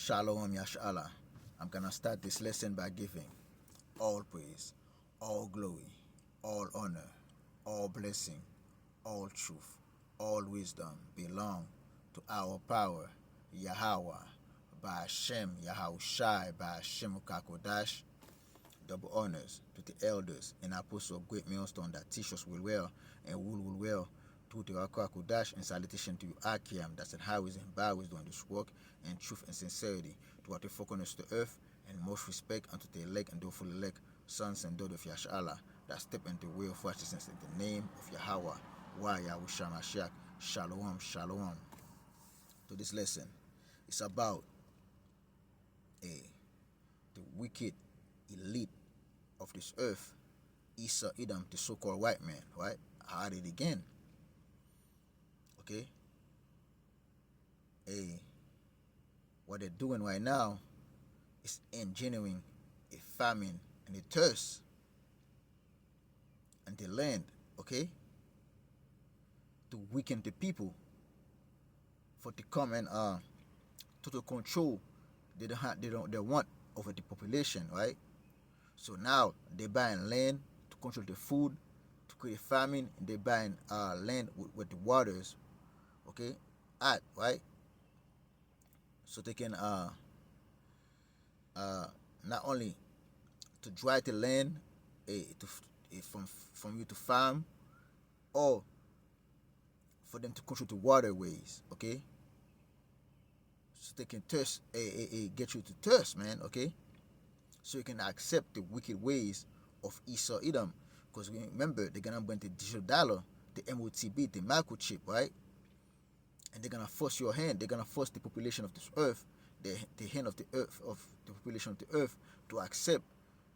Shalom Yashala. I'm gonna start this lesson by giving all praise, all glory, all honor, all blessing, all truth, all wisdom belong to our power, Yahweh, by Hashem Yahushai, by Hashem Kakodash. Double honors to the elders and apostles of great millstone that teach us well and will well to the Akakodash, and salutation to you, Akiam, that's in highways and byways doing this work in truth and sincerity, to what the focus to earth, and most respect unto the elect and the full elect, sons and daughters of Yashala, that step into the way of righteousness in the name of Yahweh, Why Yahushua Mashiach, Shalom, Shalom. To this lesson, it's about the wicked elite of this earth, Esau Edom, the so-called white man, right? I had it again. Okay? What they're doing right now is engineering a famine and a thirst and the land, okay? To weaken the people, for to come and total control they want over the population, right? So now they're buying land to control the food, to create famine, and they're buying land with the waters, okay, right? So they can not only to dry the land from you to farm, or for them to control the waterways, okay? So they can get you to thirst, man, okay? So you can accept the wicked ways of Esau Edom, because remember they're gonna bring the digital dollar, the MOTB, the microchip, right? And they're gonna force your hand. They're gonna force the population of this earth, the hand of the earth, of the population of the earth, to accept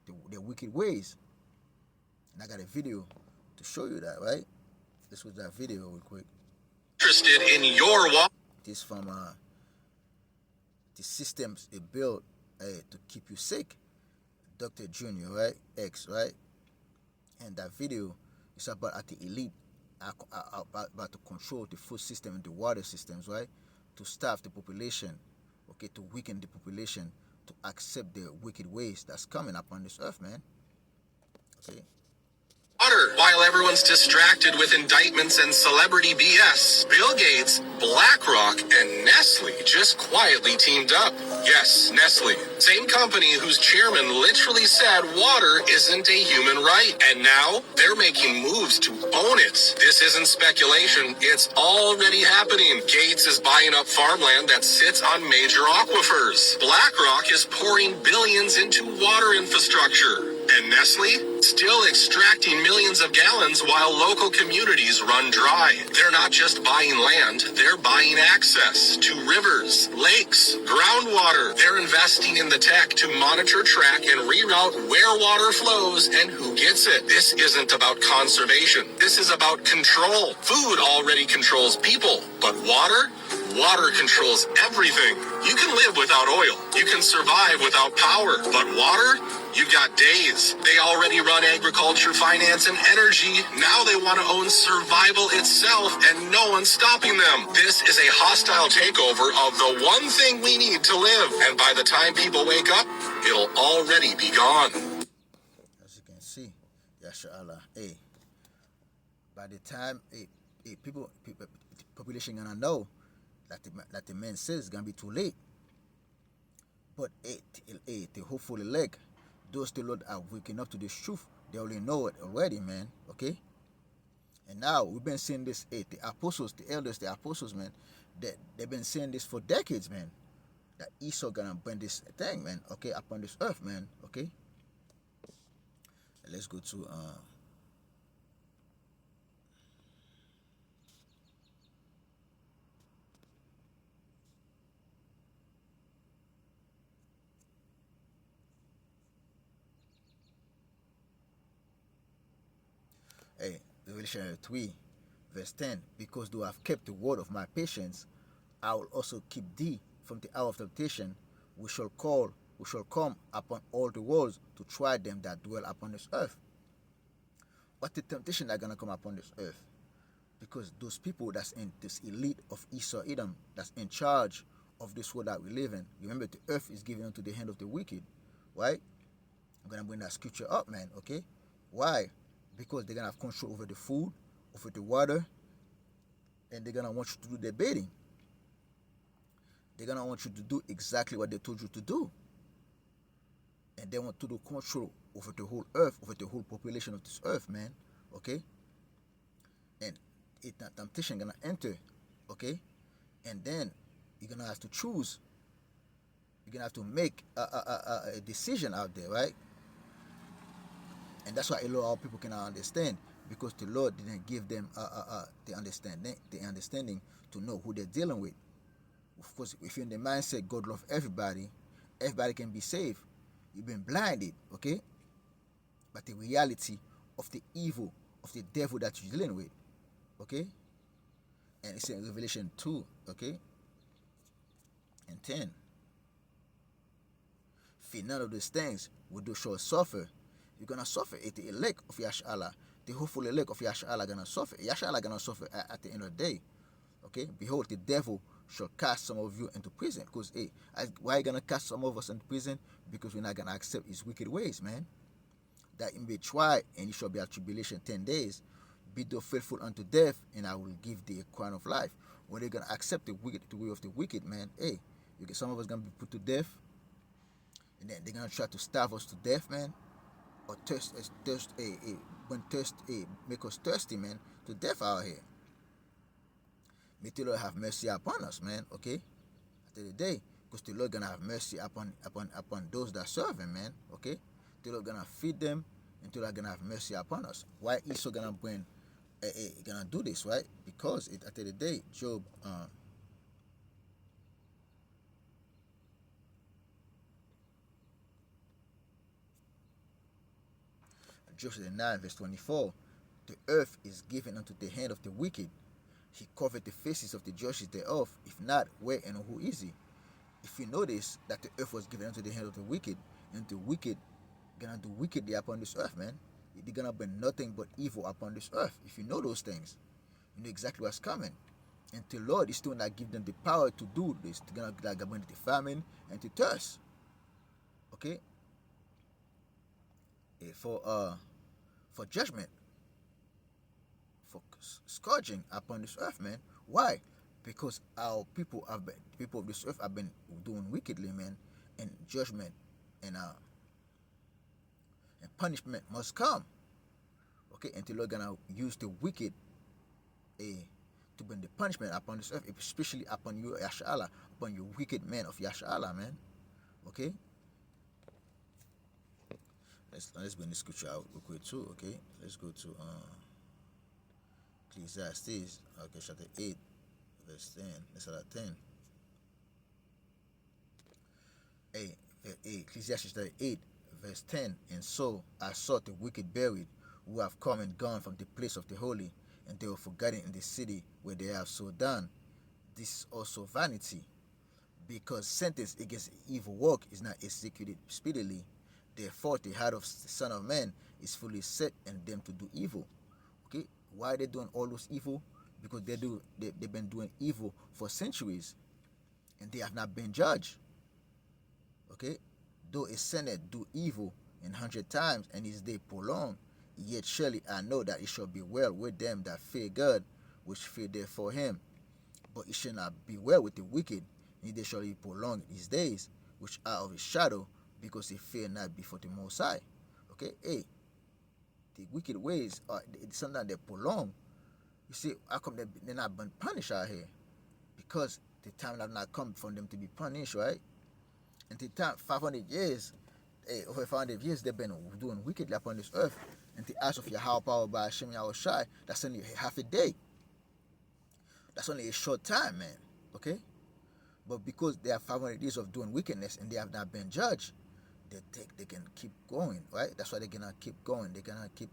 the wicked ways. And I got a video to show you that, right? This was that video, real quick. Interested in your walk? This from the systems they built to keep you sick. Dr. Junior, right? X, right? And that video is about the elite about to control the food system and the water systems, right? To starve the population, okay? To weaken the population, to accept the wicked ways that's coming upon this earth, man. Okay? Water. While everyone's distracted with indictments and celebrity BS, Bill Gates, BlackRock, and Nestle just quietly teamed up. Yes, Nestle. Same company whose chairman literally said water isn't a human right. And now they're making moves to own it. This isn't speculation. It's already happening. Gates is buying up farmland that sits on major aquifers. BlackRock is pouring billions into water infrastructure. And Nestle? Still extracting millions of gallons while local communities run dry. They're not just buying land, they're buying access to rivers, lakes, groundwater. They're investing in the tech to monitor, track, and reroute where water flows and who gets it. This isn't about conservation. This is about control. Food already controls people, but water? Water controls everything. You can live without oil. You can survive without power. But water? You've got days. They already run agriculture, finance, and energy. Now they want to own survival itself, and no one's stopping them. This is a hostile takeover of the one thing we need to live. And by the time people wake up, it'll already be gone. As you can see, Yashala, by the time people, population gonna know that the man says it's gonna be too late. But the hopeful elect, those the Lord are waking up to this truth, they already know it already, man. Okay? And now we've been saying this, the apostles, the elders, the apostles, man, they've been saying this for decades, man. That Esau gonna bring this thing, man, okay, upon this earth, man. Okay? Let's go to Revelation 3, verse 10. Because thou have kept the word of my patience, I will also keep thee from the hour of temptation, which shall come upon all the worlds to try them that dwell upon this earth. What the temptation that gonna come upon this earth? Because those people that's in this elite of Esau Edom, that's in charge of this world that we live in. Remember, the earth is given into the hand of the wicked, right? I'm gonna bring that scripture up, man. Okay, why? Because they're gonna have control over the food, over the water, and they're gonna want you to do their bidding. They're gonna want you to do exactly what they told you to do, and they want to do control over the whole earth, over the whole population of this earth, man. Okay, and that temptation gonna enter, okay, and then you're gonna have to choose. You're gonna have to make a decision out there, right? And that's why a lot of people cannot understand, because the Lord didn't give them the understanding to know who they're dealing with. Of course, if you're in the mindset God loves everybody, everybody can be saved. You've been blinded, okay? But the reality of the evil of the devil that you're dealing with, okay? And it's in Revelation 2, okay? And 10. Fear none of these things, we do shall suffer. You're gonna suffer it. The elect of Yash'Allah, the hopeful elect of Yash'Allah gonna suffer. Yash'Allah gonna suffer at the end of the day. Okay? Behold, the devil shall cast some of you into prison. Because why are you gonna cast some of us into prison? Because we're not gonna accept his wicked ways, man. That you may try, and you shall be at tribulation 10 days. Be thou faithful unto death, and I will give thee a crown of life. When they're gonna accept the way of the wicked, man, some of us gonna be put to death, and then they're gonna try to starve us to death, man, or make us thirsty, man, to death out here. May the Lord have mercy upon us, man. Okay, at the end of the day, because the Lord gonna have mercy upon those that serve him, man. Okay, the Lord gonna feed them, and the Lord gonna have mercy upon us. Why Esau gonna gonna do this, right? Because at the end of the day, Job Job 9 verse 24, the earth is given unto the hand of the wicked. He covered the faces of the judges thereof. If not, where and who is he? If you notice that the earth was given unto the hand of the wicked, and the wicked gonna do wickedly upon this earth, man. They're gonna bring nothing but evil upon this earth. If you know those things, you know exactly what's coming. And the Lord is still not give them the power to do this. They're gonna bring the famine and the thirst. Okay? For judgment, for scourging upon this earth, man. Why? Because our people the people of this earth have been doing wickedly, man, and judgment and punishment must come. Okay, and the Lord gonna use the wicked to bring the punishment upon this earth, especially upon you, Yash'Allah, upon you wicked men of Yash'Allah, man. Okay. Let's bring the scripture out real quick too. Okay, let's go to Ecclesiastes, okay, chapter 8, verse 10. Let's start at 10. Ecclesiastes chapter 8, verse 10. And so I saw the wicked buried, who have come and gone from the place of the holy, and they were forgotten in the city where they have so done. This is also vanity, because sentence against evil work is not executed speedily. Therefore, the heart of the Son of Man is fully set in them to do evil. Okay, why are they doing all those evil? Because they've been doing evil for centuries, and they have not been judged. Okay, though a sinner do evil 100 times and his day prolonged, yet surely I know that it shall be well with them that fear God, which fear therefore him. But it shall not be well with the wicked, neither shall he prolong his days, which are of his shadow, because he fear not before the Most High. Okay, the wicked ways are sometimes they prolong. You see, how come they're not been punished out here? Because the time have not come for them to be punished, right? And the time 500 years, over 500 years, they've been doing wickedly upon this earth. And the acts of Yahweh power by Hashem Yahushai, that's only half a day. That's only a short time, man. Okay? But because they have 500 years of doing wickedness and they have not been judged, they can keep going, right? That's why they're gonna keep going. They're gonna keep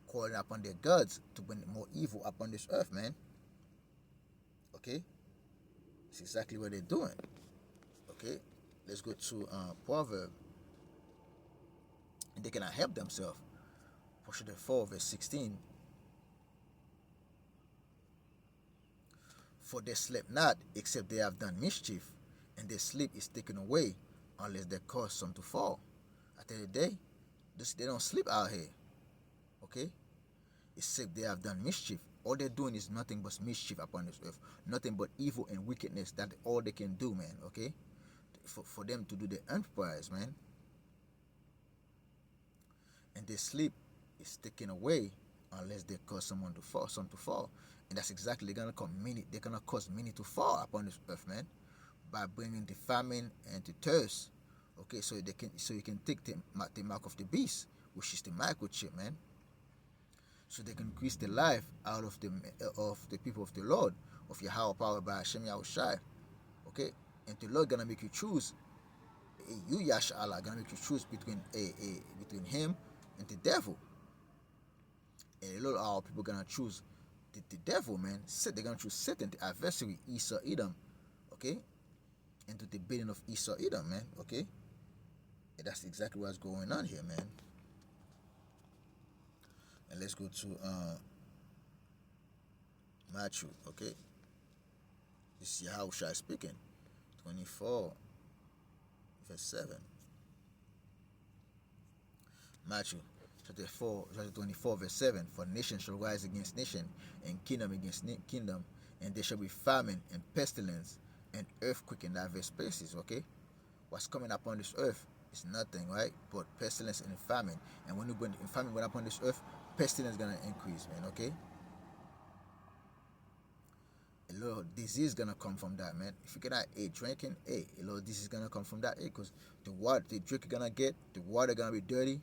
calling upon their gods to bring more evil upon this earth, man. Okay? It's exactly what they're doing. Okay? Let's go to Proverb. And they cannot help themselves. Proverbs 4, verse 16. For they slept not, except they have done mischief, and their sleep is taken away unless they cause some to fall. At the end of the day, they don't sleep out here, okay? Except they have done mischief. All they're doing is nothing but mischief upon this earth, nothing but evil and wickedness. That all they can do, man, okay? For them to do the enterprise, man. And their sleep is taken away unless they cause someone to fall, some to fall. And that's exactly they're gonna cause many to fall upon this earth, man, by bringing the famine and the thirst. Okay, so you can take the mark of the beast, which is the microchip, man. So they can increase the life out of the people of the Lord, of Yahweh power by Hashem Yahushai. Okay, and the Lord gonna make you choose. You Yasha Allah gonna make you choose between him and the devil. And a lot of our people gonna choose the devil, man. They're gonna choose Satan, the adversary, Esau Edom, okay, into the bidding of Esau Edom, man, okay. And that's exactly what's going on here, man. And let's go to Matthew, okay. This is Yahushua speaking, 24, verse 7. Matthew chapter 24, verse 7. For nation shall rise against nation, and kingdom against kingdom, and there shall be famine and pestilence and earthquake in diverse places, okay. What's coming upon this earth is nothing, right, but pestilence and famine. And when famine went upon this earth, pestilence is gonna increase, man, okay. A lot of disease is gonna come from that, man. If you get drinking, a lot of disease is gonna come from that, because the water, the drink you're gonna get, the water gonna be dirty,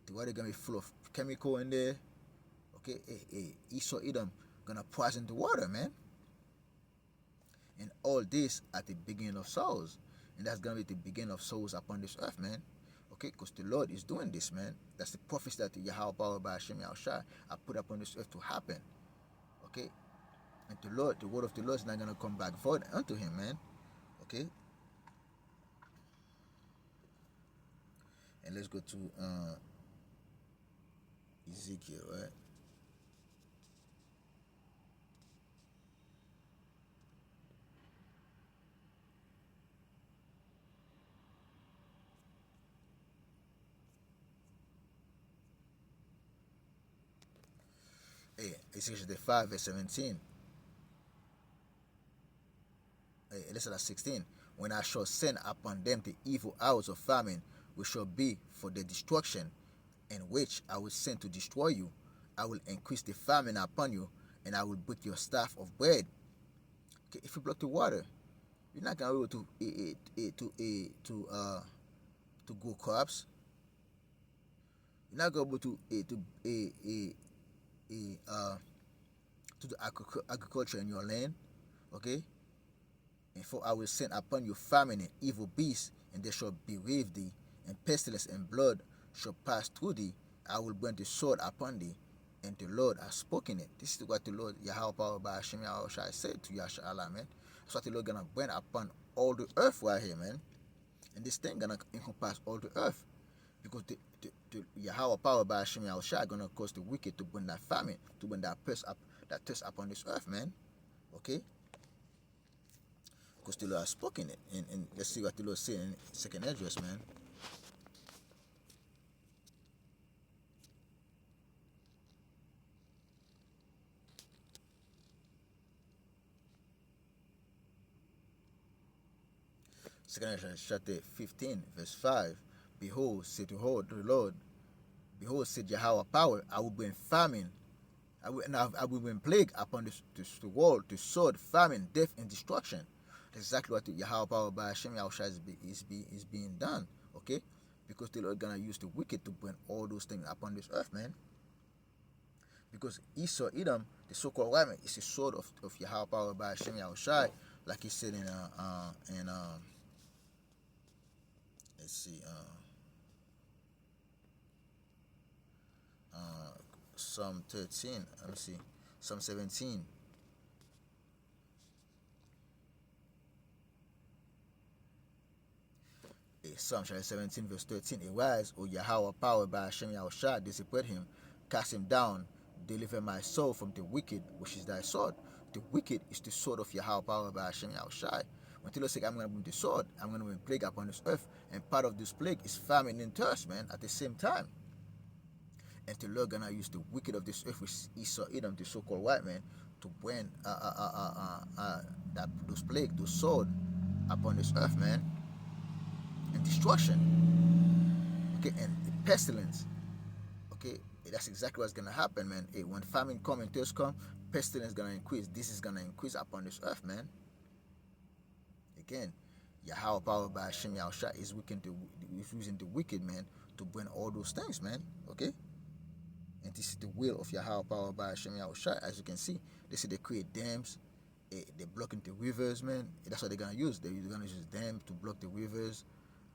the water gonna be full of chemical in there, okay. Esau Edom gonna poison the water, man. And all this at the beginning of souls, and that's gonna be the beginning of souls upon this earth, man. Okay, because the Lord is doing this, man. That's the prophecy that the Yahweh power by Hashem Yahushua I put upon this earth to happen. Okay, and the word of the Lord is not gonna come back void unto him, man. Okay. And let's go to Ezekiel, right? Ezekiel 5 verse 17. Listen at 16. When I shall send upon them the evil hours of famine, which shall be for their destruction, and which I will send to destroy you, I will increase the famine upon you, and I will break your staff of bread. Okay, if you block the water, you're not gonna be able to grow crops. You're not gonna be able to do agriculture in your land. Okay. And for I will send upon you famine and evil beasts, and they shall bereave thee, and pestilence and blood shall pass through thee. I will bring the sword upon thee, and the Lord has spoken it. This is what the Lord Yahweh power by Hashem Yahushua said to Yasha Allah, man. That's what the Lord gonna bring upon all the earth right here, man. And this thing gonna encompass all the earth, because the Yahweh power by Hashem Yahushua gonna cause the wicked to bring that famine, to bring that thirst upon this earth, man. Okay. Because the Lord has spoken it. And let's see what the Lord said in second address, man. Second address, chapter 15, verse 5. Behold, said the Lord, behold, said Yahweh power, I will bring famine. I will bring plague upon the world, the sword, famine, death, and destruction. That's exactly what the Yahweh power by Hashem Yahushua is being done, okay? Because the Lord gonna use the wicked to bring all those things upon this earth, man. Because Esau Edom, the so-called white man, is the sword of Yahweh power by Hashem Yahushua, like he said in let's see, Psalm 13. Let me see, Psalm 17. Psalm 17 verse 13. Arise, O Yahweh, power by Hashem Yahushua, dissipate him, cast him down, deliver my soul from the wicked, which is thy sword. The wicked is the sword of Yahweh, power by Hashem Yahushua. When the Lord said, I'm going to bring the sword, I'm going to bring plague upon this earth, and part of this plague is famine and thirst, man, at the same time. And the Lord gonna use the wicked of this earth, which Esau, Edom, the so-called white man, to bring that those plague, those sword upon this earth, man, and destruction. Okay, and pestilence. Okay, that's exactly what's gonna happen, man. When famine come and thirst come, pestilence gonna increase. This is gonna increase upon this earth, man. Again, Yahweh power by Hashem Yahushua is using the wicked, man, to bring all those things, man. Okay. And this is the will of Yahweh power by Hashem Yahushua. As you can see, they say they create dams, they're blocking the rivers, man. That's what they're gonna use. They're gonna use dams to block the rivers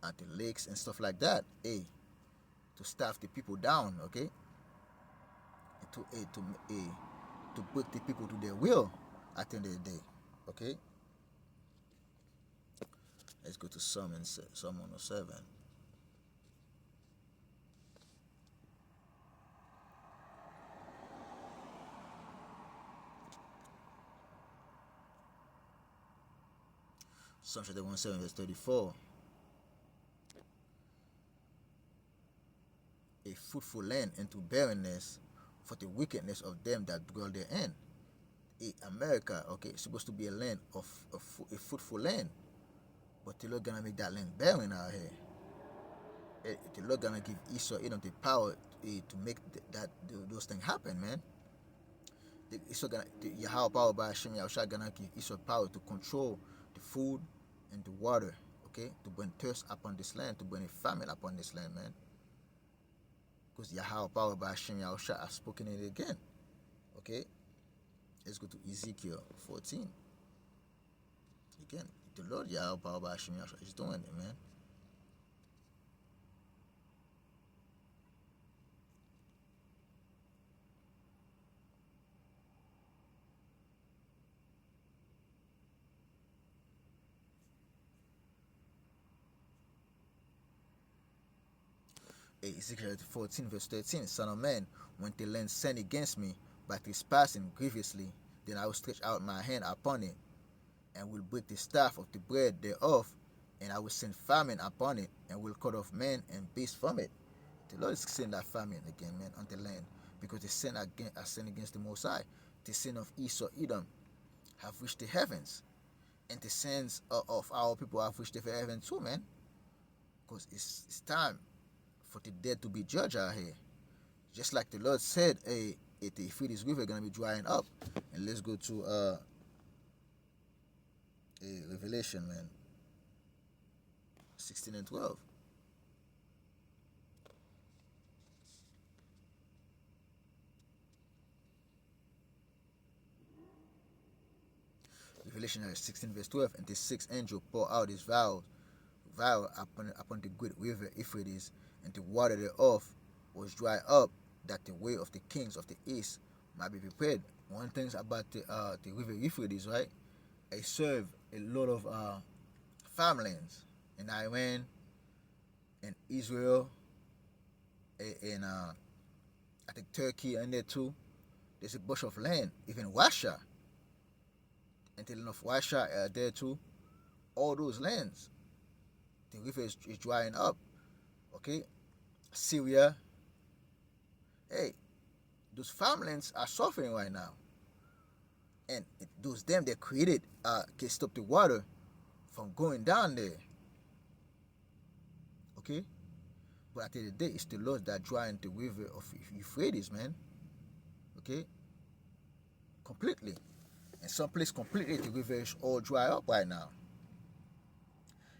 and the lakes and stuff like that. To starve the people down, okay? To break the people to their will at the end of the day, okay? Let's go to Psalm 107. Psalm chapter 107, verse 34. A fruitful land into barrenness for the wickedness of them that dwell therein. America, okay, it's supposed to be a land of a fruitful land, but the Lord gonna make that land barren out here. The Lord gonna give Esau, the power to make those things happen, man. Yahweh power by Hashem Yahushua gonna give Esau power to control the food and the water, okay, to bring thirst upon this land, to bring a famine upon this land, man. Because Yahweh power by Hashem Yahushua has spoken it again, okay. Let's go to Ezekiel 14. Again, the Lord Yahweh power by Hashem Yahushua is doing it, man. Ezekiel 14, verse 13. Son of man, when the land sinned against me by trespassing grievously, then I will stretch out my hand upon it, and will break the staff of the bread thereof, and I will send famine upon it, and will cut off man and beast from it. The Lord is sending that famine again, man, on the land, because the sin against the Most High. The sin of Esau, Edom, have reached the heavens, and the sins of our people have reached the heavens too, man. Because it's time for the dead to be judged out here. Just like the Lord said, the Euphrates River gonna be drying up. And let's go to Revelation, man, 16 and 12. Revelation 16 verse 12. And the sixth angel poured out his vial upon the great river Euphrates, and the water thereof was dried up, that the way of the kings of the east might be prepared. One thing about the river Euphrates, right? It served a lot of farmlands in Iran, in Israel, in I think Turkey and there too. There's a bunch of land, even Russia, and the land of Russia there too. All those lands, the river is drying up. Okay, Syria. Hey, those farmlands are suffering right now, and those dams they created can stop the water from going down there. Okay, but at the end of the day, it's the Lord that drying the river of Euphrates, man. Okay, completely, and some place completely the river is all dry up right now,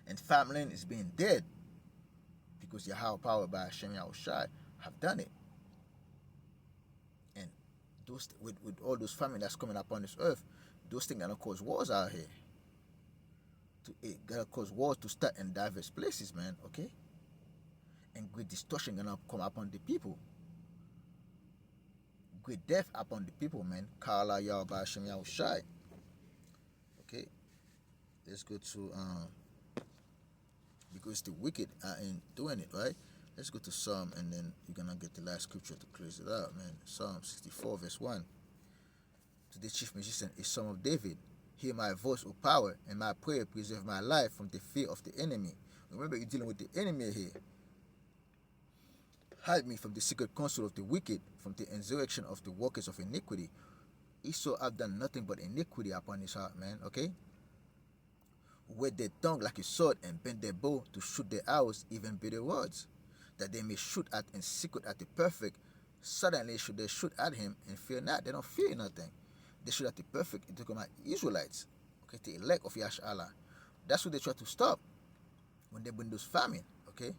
and farmland is being dead because Yahweh power by Hashem Yahushua have done it. And those with all those famine that's coming up on this earth, those things gonna cause wars out here. It gonna cause wars to start in diverse places, man. Okay, and great destruction gonna come upon the people. Great death upon the people, man. Kala Yahweh Hashem Yahushua. Okay, let's go to because the wicked are in doing it, right? Let's go to Psalm, and then you're gonna get the last scripture to close it out, man. Psalm 64 verse 1. To the chief musician, a psalm of David. Hear my voice, O power, and my prayer preserve my life from the fear of the enemy. Remember, you're dealing with the enemy here. Hide me from the secret counsel of the wicked, from the insurrection of the workers of iniquity. Esau have done nothing but iniquity upon his heart, man, okay? Whet their tongue like a sword and bend their bow to shoot their arrows, even bitter words, that they may shoot at in secret at the perfect. Suddenly should they shoot at him and fear not. They don't fear nothing. They shoot at the perfect. It took my Israelites, okay, the elect of Yash Allah. That's what they try to stop when they bring those famine, okay?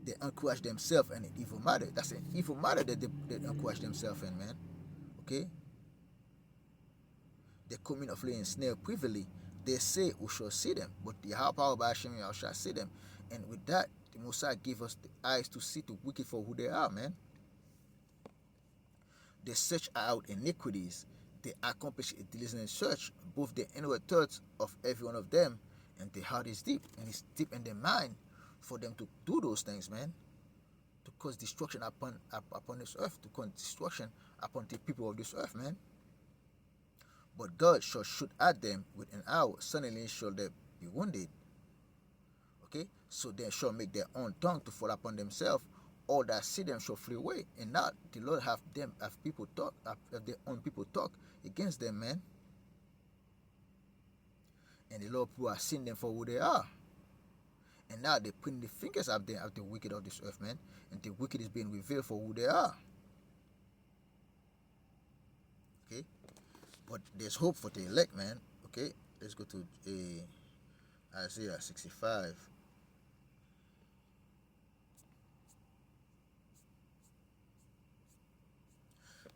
They encourage themselves in an evil matter. That's an evil matter that they encourage themselves in, man. Okay? They come in of laying snare privily. They say we shall see them, but the high power by Hashem shall see them. And with that, the Messiah give us the eyes to see the wicked for who they are, man. They search out iniquities. They accomplish a diligent search, both the inward thoughts of every one of them, and the heart is deep, and it's deep in their mind for them to do those things, man, to cause destruction upon this earth, to cause destruction upon the people of this earth, man. But God shall shoot at them with an arrow, suddenly shall they be wounded. Okay, so they shall make their own tongue to fall upon themselves. All that see them shall flee away, and now the Lord have people talk, have their own people talk against them, man. And the Lord who has seen them for who they are. And now they're putting the fingers up there at the wicked of this earth, man. And the wicked is being revealed for who they are. Okay? But there's hope for the elect, man. Okay? Let's go to Isaiah 65.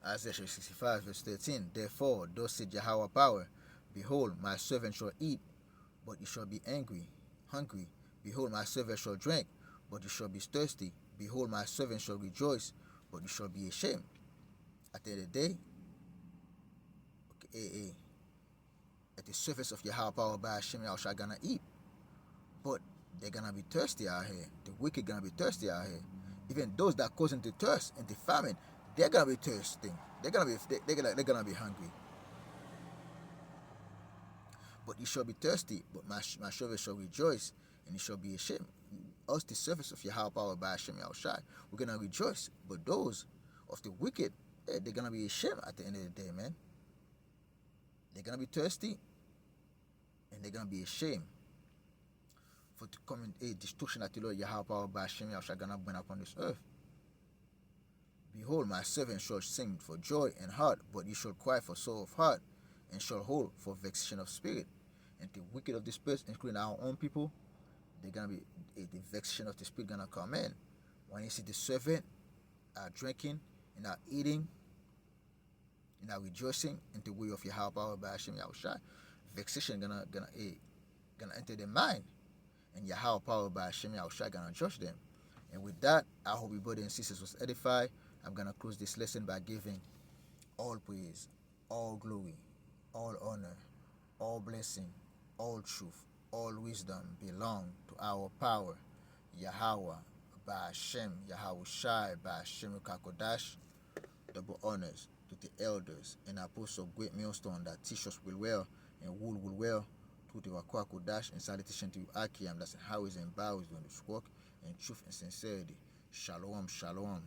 Isaiah 65 verse 13. Therefore, thus said Yahweh power, behold, my servant shall eat, but he shall be hungry. Behold, my servant shall drink, but he shall be thirsty. Behold, my servant shall rejoice, but he shall be ashamed. At the end of the day, okay, at the surface of Yahweh power by Hashem, y'all shall gonna eat, but they're gonna be thirsty out here. The wicked gonna be thirsty out here. Even those that causing the thirst and the famine, they're gonna be thirsty. They're gonna be hungry. But he shall be thirsty, but my servant shall rejoice, and he shall be ashamed. Us, the service of Yahweh power by Hashem Yahushai, we're gonna rejoice. But those of the wicked, they're gonna be ashamed at the end of the day, man. They're gonna be thirsty, and they're gonna be ashamed for the coming destruction that the Lord Yahweh power by Hashem Yahushai gonna bring upon this earth. Behold, my servant shall sing for joy and heart, but you shall cry for sorrow of heart, and shall hold for vexation of spirit. And the wicked of this place, including our own people, they're gonna be the vexation of the spirit gonna come in. When you see the servant drinking and are eating and are rejoicing in the way of Yahweh power by Hashem Yahushai, vexation gonna enter their mind, and Yahweh power by Hashem Yahushai gonna judge them. And with that, I hope you brothers and sisters was edified. I'm gonna close this lesson by giving all praise, all glory, all honor, all blessing, all truth, all wisdom belong to our power, Yahweh, by Hashem, Yahushai, by Hashem Kakodash. Double honors to the elders and apostles of great millstone that teach us will well and wool will well, to the Wakwakodash, and salutation to you, Akiam, that's how is and bows doing this work in truth and sincerity. Shalom, shalom.